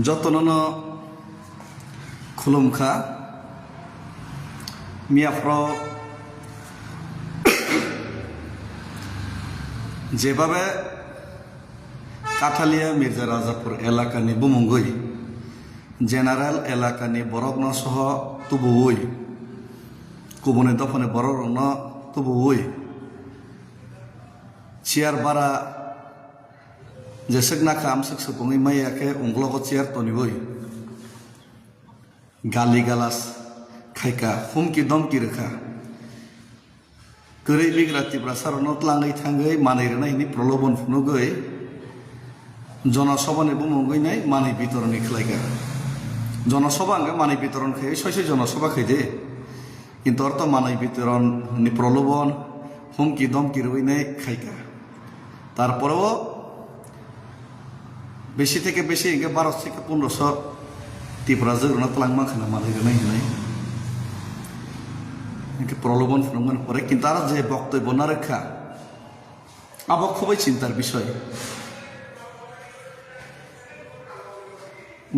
যতননো খুলুমখা মিয়াফ্রাও যেভাবে কাঠালিয়া মির্জা রাজাপুর এলাকানি বুমুঙ্গই জেনারেল এলাকানি বরগ্ন সহ তুবুই কুবনে দফনে বরগ্ন তুবুই চেয়ার বারা যেসেক নাখা আমসেক সুপুঙै মাইয়াকে उंग्लगो চেয়ার তনিবই গালি গালাস খাইকা হুমকি দমকি রেখা গरै बिग्रा तिब्रा सारनो tlangै थाङै मानैरनायनि प्रलोभन फुनुगै जनसभानि बुमुंगैनाय मानै बितरनि खलायगा जनसभा आंगा मानै बितरन खाय सयसे जनसभा खायदे কিন্তু অর্থ মাनै বিতরণনি প্রলোভন হুমকি দমকি রইনাই খাইকা তারপরেও বেশি থেকে বেশি 1200 থেকে 1500 ত্রিপুরা জোরনা ত্লাংমা খানা মানৈরনাই হনাই প্রলোভন ফুরঙ্গন পরে কিন্তু আর যে বক্তব্য না রেখা আবার খুবই চিন্তার বিষয়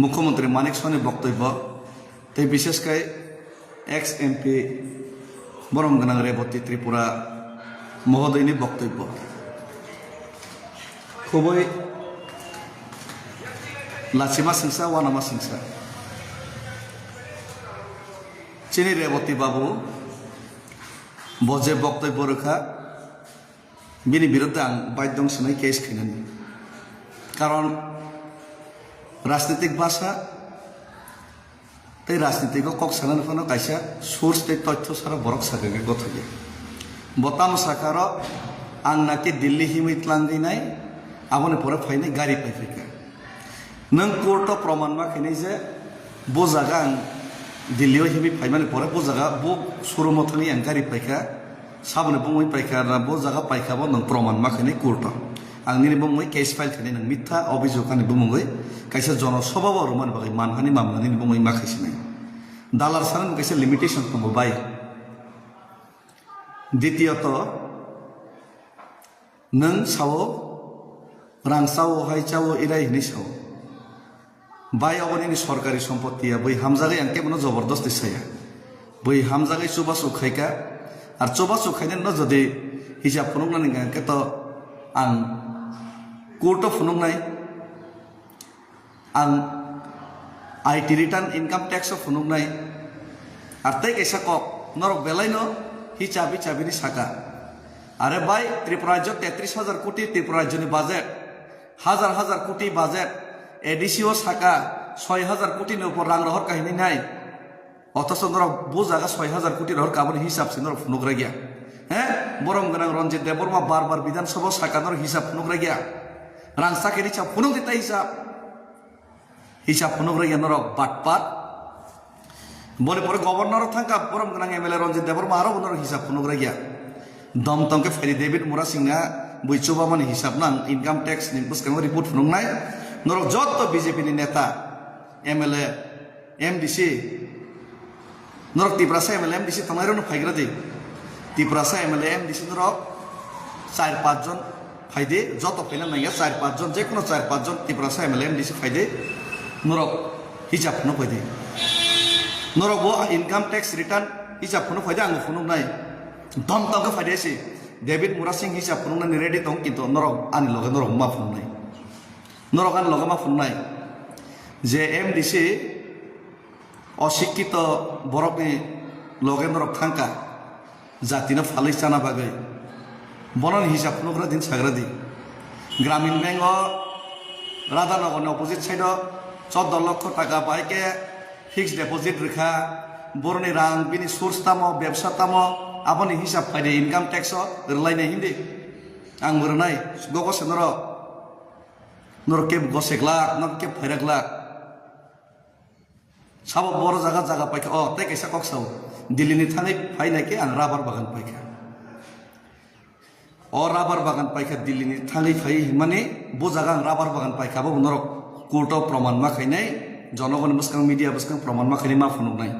মুখ্যমন্ত্রী মানিক সনের বক্তব্য তাই বিশেষ করে এক্স এমপি বরমগানা রেবতী ত্রিপুরা মহোদয়নি বক্তব্য খুবই লাচিমা সিংসা ওয়ানামা সিংসা চিনি রেবতী বাবু বজে বক্তব্য রেখা বিনি বিরুদ্ধে আं বাধ্যং সোনাই কেস খাইনানি কারণ রাজনৈতিক ভাষা তাই রাজনীতিক কক সানানো কোনো কাইসা সোর্স তে তথ্য সারা বরক সাকাগে গথগে বতাম সাকার আं নাকি দিল্লি হিমিতলাঙ্গি নাই আবনে পরে ফাইনে গাড়ি পাইফিকা नों कोर्ट प्रमाण मा खाइनाय जे बो जागा आं दिल्लीयाव हिमि फाइमानि परे बो जागा बो सुरुमथनि आं गारि पाइखा साबने बुंमै पाइखा ना बो जागा पाइखाबो नों प्रमाण मा खाइनाय कोर्ट आंनि बुंमै केस फाइल खाइनाय नों मिथ्या अभियोगनि बुंमै काइसा जनसभा रमान बागै मानहानि मामलानि बुंमै मा खाइसिनाय दालार सानन काइसा लिमिटेशन दंबो बाय द्वितीयत नों सावो रां सावो हाय चावो इराय हिनि सावो बाय अवनी सरकारी सम्पत्ति बै हामजागै आंके मनो जबरदस्ती साया बै हामजागै चुबासु खाइका और चुबासु खाइने न जदि हिसाब फुनुंगनानै गांके तो आं कोर्ट फुनुंगनाय आं आईटी रिटार्न इनकाम टैक्स फुनुंगनाय और तै कैसा कक नरक बेलायनो हिसाब हिसाबनि साका आरो बाय त्रिपुरा राज्य 33,000 कोटी त्रिपुरा राज्यनि बाजेट हाजार हाजार कोटी बाजेट एडिसिओ साका 6,000 कोटी ऊपर रां रहर काहिनी नाय अथच नरक बो जागा 6,000 कोटी रहर काबन हिसाब से नरक फुनुग्रा गया हैं बरम गनां रंजित देबरमा बार बार विधानसभा साका नरक हिसाब फुनुग्रा गया रां साकेरि चा फुनुग दिता हिसाब फुनुग्रा गया नरक बाटपाट बने परे गवर्नर थांका बरम गनां एमएलए रंजित देबरमा आरो नरक हिसाब फुनुग्रा गया दम तंके फेरि डेविड मुरा सिंहा बुइचोबा माने हिसाब नां इनकाम टैक्स नि बुसकांग रिपोर्ट फुनुंगनाय नरक जत बीजेपी नि नेता एमएलए एमडीसी नरक तिब्रासा एमएलए एमडीसी थांनायरनो फाइग्रा दे तिब्रासा एमएलए एमडीसी नरक 4-5 जन फाइदे जत फैना नाया 4-5 जन जेकुनो 4-5 जन तिब्रासा एमएलए एमडीसी फाइदे नरक हिसाब न फाइदे नरक बो इनकाम टैक्स रिटर्न हिसाब न फाइदे आं फुनुंगनाय दम तंके फाइदेसि डेविड मुरा सिंह हिसाब फुनुंगनाय रेडी दं किन्तु नरक आनि लगे नरक मा फुनुंगनाय नरकान लगमा फुननाय जे एमडीसी अशिक्षित बरकनि लगे नरक थांका जातिनो फालै जाना बागै बनन हिसाब फुनुग्रा दिन साग्रा दि ग्रामीण बैंक राधानगरनि अपोजिट साइड 14 लक्ष टाका बायके फिक्स डिपॉजिट रेखा बरनि रां बिनि सोर्स तामो व्यवसा तामो आबनि हिसाब फायदे इनकाम टैक्स रलायनाय हिंदि आं मोरनाय गगसे नरक गसेक लाख नरक फैराक लाख सब बर जागा जागा पाइखा तै कैसा कक साव दिल्ली थाङै फाइनायके आं राबार बागान पाइखा राबार बागान पाइखा दिल्ली थाङै फाइ माने बो जागा आं राबार बागान पाइखाबो नरक कोर्ट प्रमाण मा खाइनाय जनगण बुसकां मीडिया बुसकां प्रमाण मा खाइनाय मा फुनुंगनाय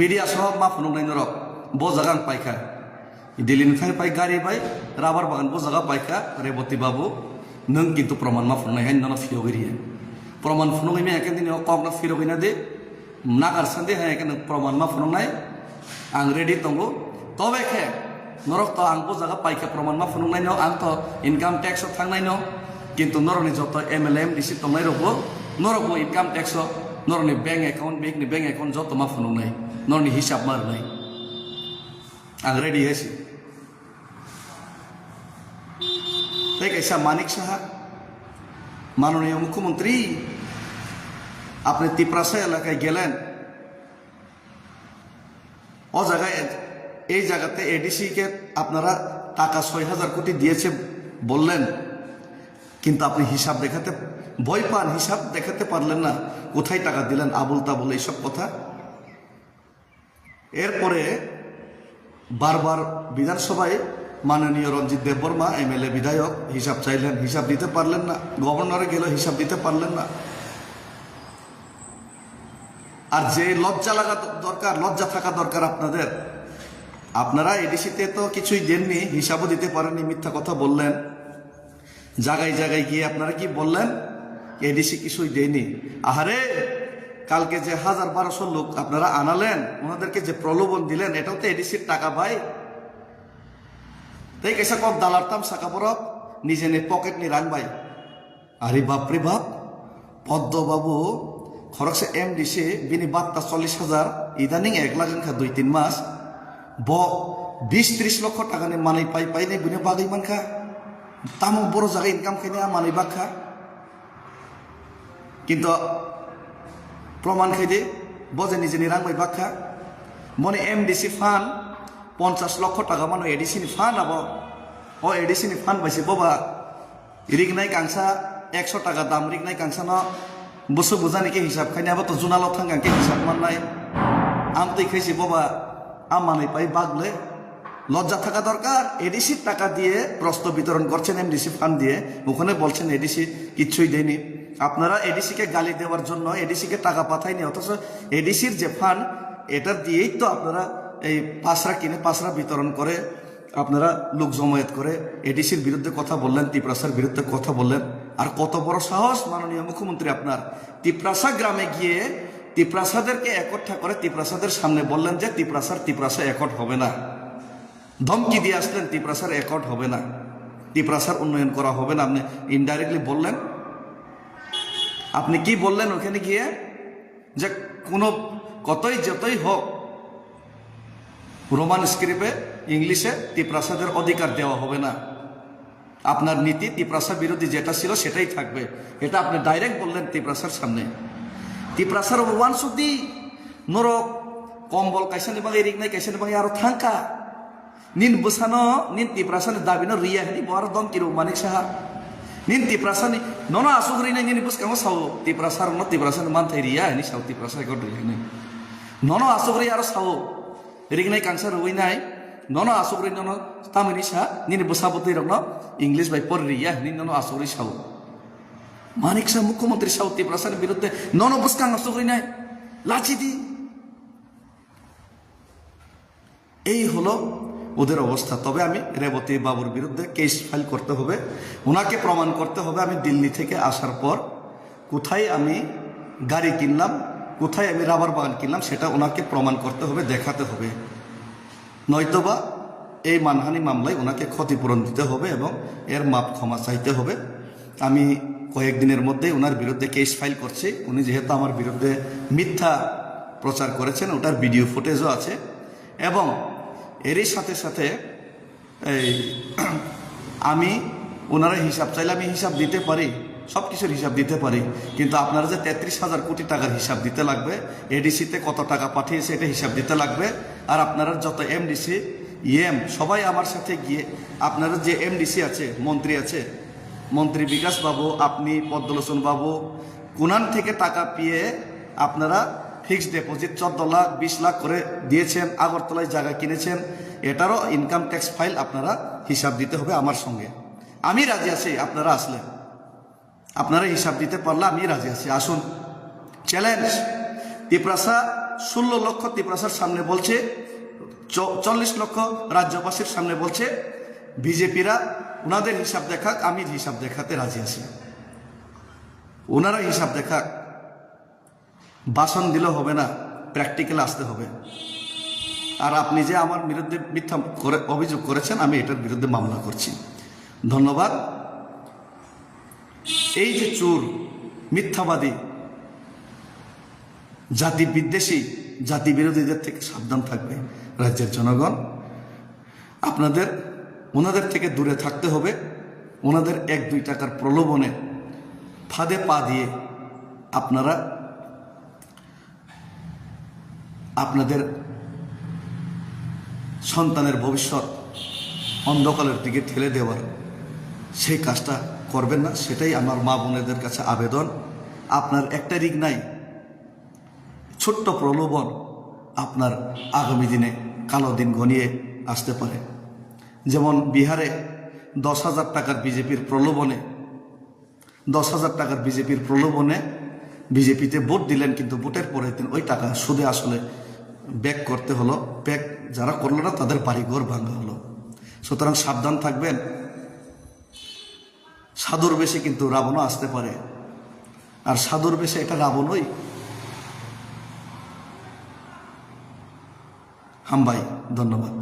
मीडिया सह मा फुनुंगनाय नरक बो जागा आं पाइखा दिल्ली थाङै पाइ गारि बाय राबार बागान बो जागा पाइखा रेबती बाबू नों किन्तु प्रमाण मा फुननाय हाय नन फियोगिरि প্রমাণ ফুনুং আমি এখান দিন কক না ফিরো কিনা দে নাগার সান্দে হ্যাঁ এখানে প্রমাণ মা ফুনুংনাই आं रेडी दंगो तबे खे नरक तो आंबो जागा पाइका प्रमाण मा फुनुंनाय न आं तो इनकाम टैक्स थांनाय न किन्तु नरनि जत एमएलएम डिसि तंनाय रबो नरकबो इनकाम टैक्स नरनि बैंक एकाउंट जत मा फुनुंनाय नरनि हिसाब मारनाय आं रेडी हेसि ताई कैसा मानिक साहा माननीय मुख्यमंत्री আপনি তিপ্রাসা এলাকায় গেলেন ও জায়গায় এই জায়গাতে এডিসি কে আপনারা টাকা ৬,০০০ কোটি দিয়েছে বললেন কিন্তু আপনি হিসাব দেখাতে ভয় পান হিসাব দেখাতে পারলেন না কোথায় টাকা দিলেন আবুল তাবুল এইসব কথা এরপরে বারবার বিধানসভায় মাননীয় রঞ্জিত দেববর্মা এমএলএ বিধায়ক হিসাব চাইলেন হিসাব দিতে পারলেন না গভর্নরে গেল হিসাব দিতে পারলেন না আর যে লজ্জা লাগা দরকার লজ্জা থাকা দরকার আপনাদের আপনারা এডিসিতে তো কিছুই দেননি হিসাবও দিতে পারেননি মিথ্যা কথা বললেন জায়গায় জায়গায় গিয়ে আপনারা কি বললেন এডিসি কিছুই দেয়নি আহারে কালকে যে ১,০০০-১,২০০ লোক আপনারা আনালেন ওনাদেরকে যে প্রলোভন দিলেন এটাও তো এডিসির টাকা ভাই তাই কেসা কব দালারতাম সাকা পরব নিজে নে পকেট নি রাং ভাই আরে বাপরে বাপ পদ্মবাবু খরচে এমডিসি বিনি বার্তা ৪০,০০০ ইদানিং ১ লাখ ইনখা ২-৩ মাস ২০-৩০ লক্ষ টাকা নি মানাই পাই নে বিনে বাগৈ মানখা তামো বড় জায়গায় ইনকাম খাইনে মানাই বাখা কিন্তু প্রমাণ খাইদে বজে নিজে নি রাংবাই বাখা মনে এমডিসি ফান ৫০ লক্ষ টাকা মানো এডিসি নি ফান আব ও এডিসি নি ফান পাইছে বাবা রিগনাই কাংসা ১০০ টাকা দাম রিগনাই কাংসা ন বসু বুঝানিকে হিসাব খাইনি আবার তো জুনালত থাঙ্গাকে হিসাব মাননাই আম তো খাইছি বাবা আম মানাই পাই বাগলে লজ্জা থাকা দরকার এডিসির টাকা দিয়ে প্রস্তাব বিতরণ করছেন এমডিসি ফান্ড দিয়ে ওখানে বলছেন এডিসি কিচ্ছুই দেয়নি আপনারা এডিসিকে গালি দেওয়ার জন্য এডিসিকে টাকা পাঠায়নি অথচ এডিসির যে ফান্ড এটা দিয়েই তো আপনারা এই পাঁচরা কিনে পাঁচরা বিতরণ করে আপনারা লোক জমায়েত করে এডিসির বিরুদ্ধে কথা বললেন তিপ্রাসার বিরুদ্ধে কথা বললেন আর কত বড় সাহস মাননীয় মুখ্যমন্ত্রী আপনার তিপ্রাসা গ্রামে গিয়ে তিপ্রাসাদেরকে একঠা করে তিপ্রাসাদের সামনে বললেন যে তিপ্রাসা একট হবে না ধমকি দিয়ে আসলেন তিপ্রাসার একট হবে না তিপ্রাসার উন্নয়ন করা হবে না আপনি ইনডাইরেক্টলি বললেন আপনি কি বললেন ওখানে গিয়ে যে কোনো কতই যতই হোক রোমান স্ক্রিপ্টে ইংলিশে তিপ্রাসাদের অধিকার দেওয়া হবে না আপনার নীতি তিপ্রাসা বিরোধী যেটা ছিল সেটাই থাকবে এটা আপনি ডাইরেক্ট বললেন তিপ্রাসার সামনে তিপ্রাসার ওয়ান সুদি নরক কম্বল কাইসানি বাঙাই রিগনাই কাইসানি বাঙাই আরো থাঙ্কা নিন বসানো নিন তিপ্রাসানি দাবিনো রিয়া হিনি বড় দম কিরো মানিক সাহা নিন তিপ্রাসানি নন আসুগরি নাই নিন বুস কামো সাও তিপ্রাসার ন তিপ্রাসানি মানথাই রিয়া হিনি সাও তিপ্রাসা গড রিয়া হিনি নন আসুগরি আরো সাও রিগনাই কাংসা রুইনাই নন আসুগরি নন তামিনি সা নিন বসাবতই রং ইংলিশ বাই পর রিয়া হিনি নন আসুগরি সাও মানিক সাহা মুখ্যমন্ত্রী সাও তিপ্রাসার বিরুদ্ধে নন বুসকাং আসুগরি নাই লাচি দি এই হলো ওদের অবস্থা তবে আমি রেবতী বাবুর বিরুদ্ধে কেস ফাইল করতে হবে ওনাকে প্রমাণ করতে হবে আমি দিল্লি থেকে আসার পর কোথায় আমি গাড়ি কিনলাম কোথায় আমি রাবার বাগান কিনলাম সেটা ওনাকে প্রমাণ করতে হবে দেখাতে হবে নয়তোবা এই মানহানি মামলায় ওনাকে ক্ষতিপূরণ দিতে হবে এবং এর মাপ ক্ষমা চাইতে হবে আমি কয়েকদিনের মধ্যে ওনার বিরুদ্ধে কেস ফাইল করছি উনি যেহেতু আমার বিরুদ্ধে মিথ্যা প্রচার করেছেন ওটার ভিডিও ফুটেজও আছে এবং এরই সাথে সাথে এই আমি ওনারা হিসাব চাইলে আমি হিসাব দিতে পারি সব কিছুর হিসাব দিতে পারি কিন্তু আপনারা যে ৩৩,০০০ কোটি টাকার হিসাব দিতে লাগবে এডিসিতে কত টাকা পাঠিয়েছে এটা হিসাব দিতে লাগবে আর আপনারা যত এমডিসি সবাই আমার সাথে গিয়ে আপনারা যে এমডিসি আছে মন্ত্রী বিকাশ বাবু আপনি পদ্মলোচন বাবু কোনান থেকে টাকা পেয়ে আপনারা ফিক্সড ডিপোজিট ১৪ লাখ ২০ লাখ করে দিয়েছেন আগরতলায় জায়গা কিনেছেন এটারও ইনকাম ট্যাক্স ফাইল আপনারা হিসাব দিতে হবে আমার সঙ্গে আমি রাজি আছি আপনারা আসলে আপনারা হিসাব দিতে পারলে আমি রাজি আছি আসুন চ্যালেঞ্জ তিপ্রাসা ১৬ লক্ষ তিপ্রাসার সামনে বলছে ৪০ লক্ষ রাজ্যবাসীর সামনে বলছে বিজেপিরা ওনাদের হিসাব দেখাক আমি হিসাব দেখাতে রাজি আছি ওনারা হিসাব দেখা, বাসন দিলেও হবে না, প্র্যাকটিক্যাল আসতে হবে। আর আপনি যে আমার বিরুদ্ধে মিথ্যা করে অভিযোগ করেছেন, আমি এটার বিরুদ্ধে মামলা করছি। ধন্যবাদ। এই যে চোর, মিথ্যাবাদী, জাতি বিদ্বেষী, জাতি বিরোধীদের থেকে সাবধান থাকবে রাজ্যের জনগণ। ওনাদের থেকে দূরে থাকতে হবে। ওনাদের 1-2 টাকার প্রলোভনে ফাঁদে পা দিয়ে আপনারা আপনাদের সন্তানের ভবিষ্যৎ অন্ধকারের দিকে ঠেলে দেওয়ার সেই কাজটা করবেন না। সেটাই আমার মা বোনেদের কাছে আবেদন। আপনার একটা রিগ নাই, ছোট্ট প্রলোভন আপনার আগামী দিনে কালো দিন ঘনিয়ে আসতে পারে। যেমন বিহারে 10,000 টাকার বিজেপির প্রলোভনে 10,000 টাকার বিজেপির প্রলোভনে বিজেপিতে ভোট দিলেন, কিন্তু ভোটের পরের দিন ওই টাকা সুদে আসলে ব্যাক করতে হলো। ব্যাক যারা করলো না তাদের বাড়িঘর ভাঙা হলো। সুতরাং সাবধান থাকবেন। সাধুর বেশে কিন্তু রাবণও আসতে পারে, আর সাধুর বেশে এটা রাবণই। হাম ভাই, ধন্যবাদ।